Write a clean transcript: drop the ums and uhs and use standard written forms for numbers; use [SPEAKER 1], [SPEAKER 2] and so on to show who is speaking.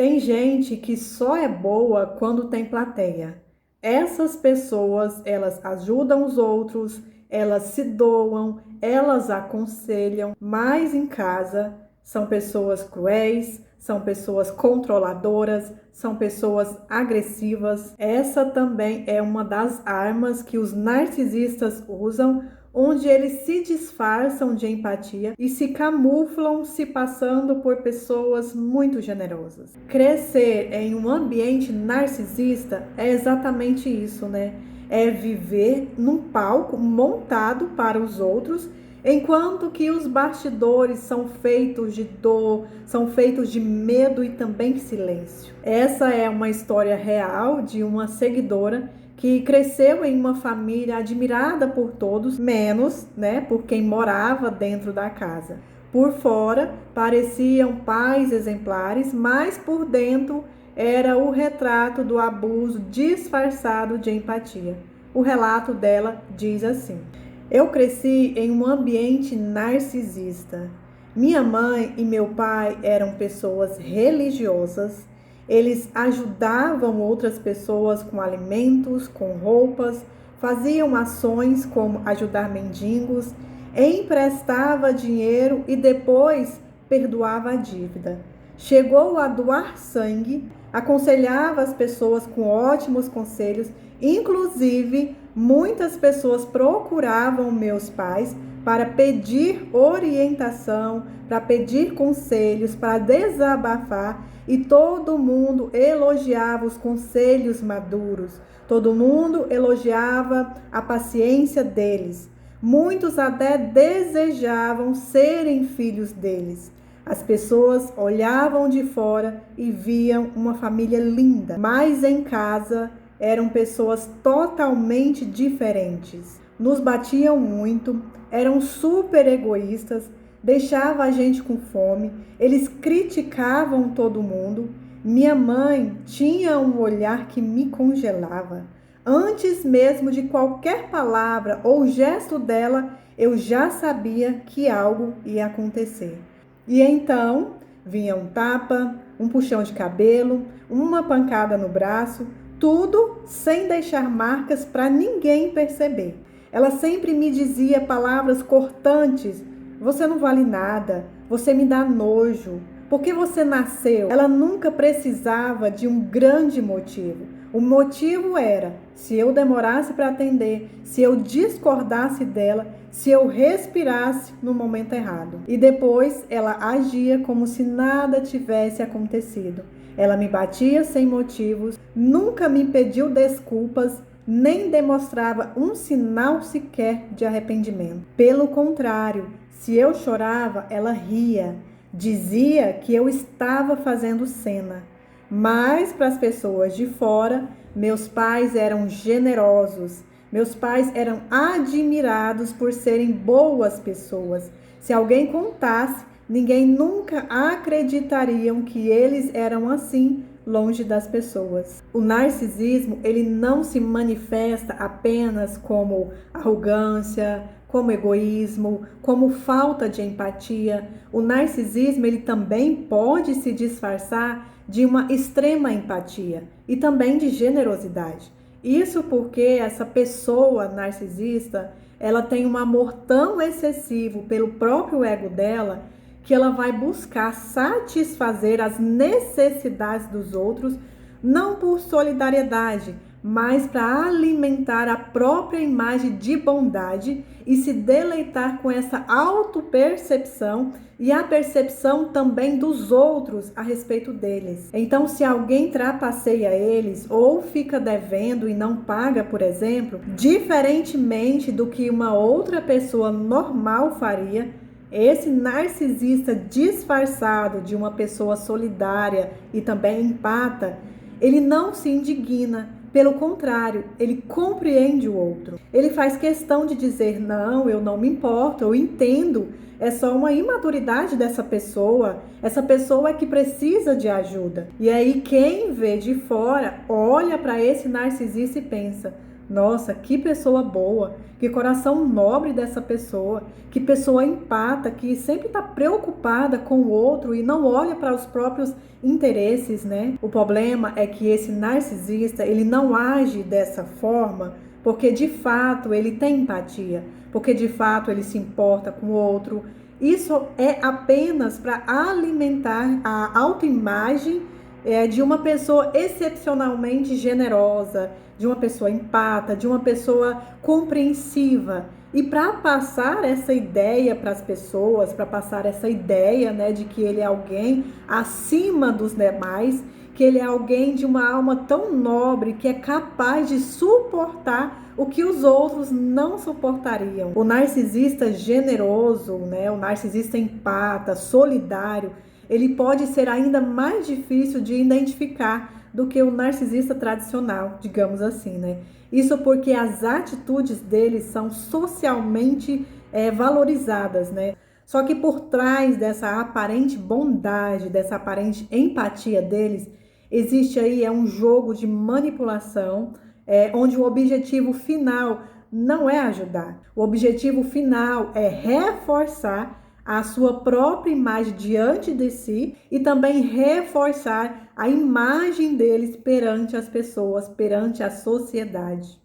[SPEAKER 1] Tem gente que só é boa quando tem plateia. Essas pessoas, elas ajudam os outros, elas se doam, elas aconselham, mas em casa são pessoas cruéis, são pessoas controladoras, são pessoas agressivas. Essa também é uma das armas que os narcisistas usam, onde eles se disfarçam de empatia e se camuflam se passando por pessoas muito generosas. Crescer em um ambiente narcisista é exatamente isso, né? É viver num palco montado para os outros, enquanto que os bastidores são feitos de dor, são feitos de medo e também silêncio. Essa é uma história real de uma seguidora que cresceu em uma família admirada por todos, menos, né, por quem morava dentro da casa. Por fora, pareciam pais exemplares, mas por dentro era o retrato do abuso disfarçado de empatia. O relato dela diz assim: eu cresci em um ambiente narcisista. Minha mãe e meu pai eram pessoas religiosas. Eles ajudavam outras pessoas com alimentos, com roupas, faziam ações como ajudar mendigos, emprestava dinheiro e depois perdoava a dívida. Chegou a doar sangue, aconselhava as pessoas com ótimos conselhos, inclusive muitas pessoas procuravam meus pais para pedir orientação, para pedir conselhos, para desabafar, e todo mundo elogiava os conselhos maduros, todo mundo elogiava a paciência deles. Muitos até desejavam serem filhos deles. As pessoas olhavam de fora e viam uma família linda, mas em casa eram pessoas totalmente diferentes. Nos batiam muito, eram super egoístas, deixavam a gente com fome, eles criticavam todo mundo. Minha mãe tinha um olhar que me congelava. Antes mesmo de qualquer palavra ou gesto dela, eu já sabia que algo ia acontecer. E então vinha um tapa, um puxão de cabelo, uma pancada no braço, tudo sem deixar marcas para ninguém perceber. Ela sempre me dizia palavras cortantes: você não vale nada, você me dá nojo, por que você nasceu? Ela nunca precisava de um grande motivo. O motivo era: se eu demorasse para atender, se eu discordasse dela, se eu respirasse no momento errado. E depois ela agia como se nada tivesse acontecido. Ela me batia sem motivos, nunca me pediu desculpas, nem demonstrava um sinal sequer de arrependimento. Pelo contrário, se eu chorava, ela ria, dizia que eu estava fazendo cena. Mas para as pessoas de fora, meus pais eram generosos, meus pais eram admirados por serem boas pessoas. Se alguém contasse, ninguém nunca acreditaria que eles eram assim, longe das pessoas. O narcisismo, ele não se manifesta apenas como arrogância, como egoísmo, como falta de empatia. O narcisismo, ele também pode se disfarçar de uma extrema empatia e também de generosidade. Isso porque essa pessoa narcisista, ela tem um amor tão excessivo pelo próprio ego dela, que ela vai buscar satisfazer as necessidades dos outros, não por solidariedade, mas para alimentar a própria imagem de bondade e se deleitar com essa autopercepção e a percepção também dos outros a respeito deles. Então, se alguém trapaceia eles ou fica devendo e não paga, por exemplo, diferentemente do que uma outra pessoa normal faria, esse narcisista disfarçado de uma pessoa solidária e também empata, ele não se indigna. Pelo contrário, ele compreende o outro. Ele faz questão de dizer: não, eu não me importo, eu entendo. É só uma imaturidade dessa pessoa. Essa pessoa é que precisa de ajuda. E aí quem vê de fora olha para esse narcisista e pensa: Nossa, que pessoa boa, que coração nobre dessa pessoa, que pessoa empata, que sempre está preocupada com o outro e não olha para os próprios interesses, né? O problema é que esse narcisista, ele não age dessa forma porque de fato ele tem empatia, porque de fato ele se importa com o outro. Isso é apenas para alimentar a autoimagem de uma pessoa excepcionalmente generosa, de uma pessoa empata, de uma pessoa compreensiva. E para passar essa ideia para as pessoas, para passar essa ideia, né, de que ele é alguém acima dos demais, que ele é alguém de uma alma tão nobre que é capaz de suportar o que os outros não suportariam. O narcisista generoso, né, o narcisista empata, solidário, ele pode ser ainda mais difícil de identificar do que o narcisista tradicional, digamos assim, né? Isso porque as atitudes deles são socialmente valorizadas, né? Só que por trás dessa aparente bondade, dessa aparente empatia deles, existe aí um jogo de manipulação, onde o objetivo final não é ajudar. O objetivo final é reforçar a sua própria imagem diante de si e também reforçar a imagem deles perante as pessoas, perante a sociedade.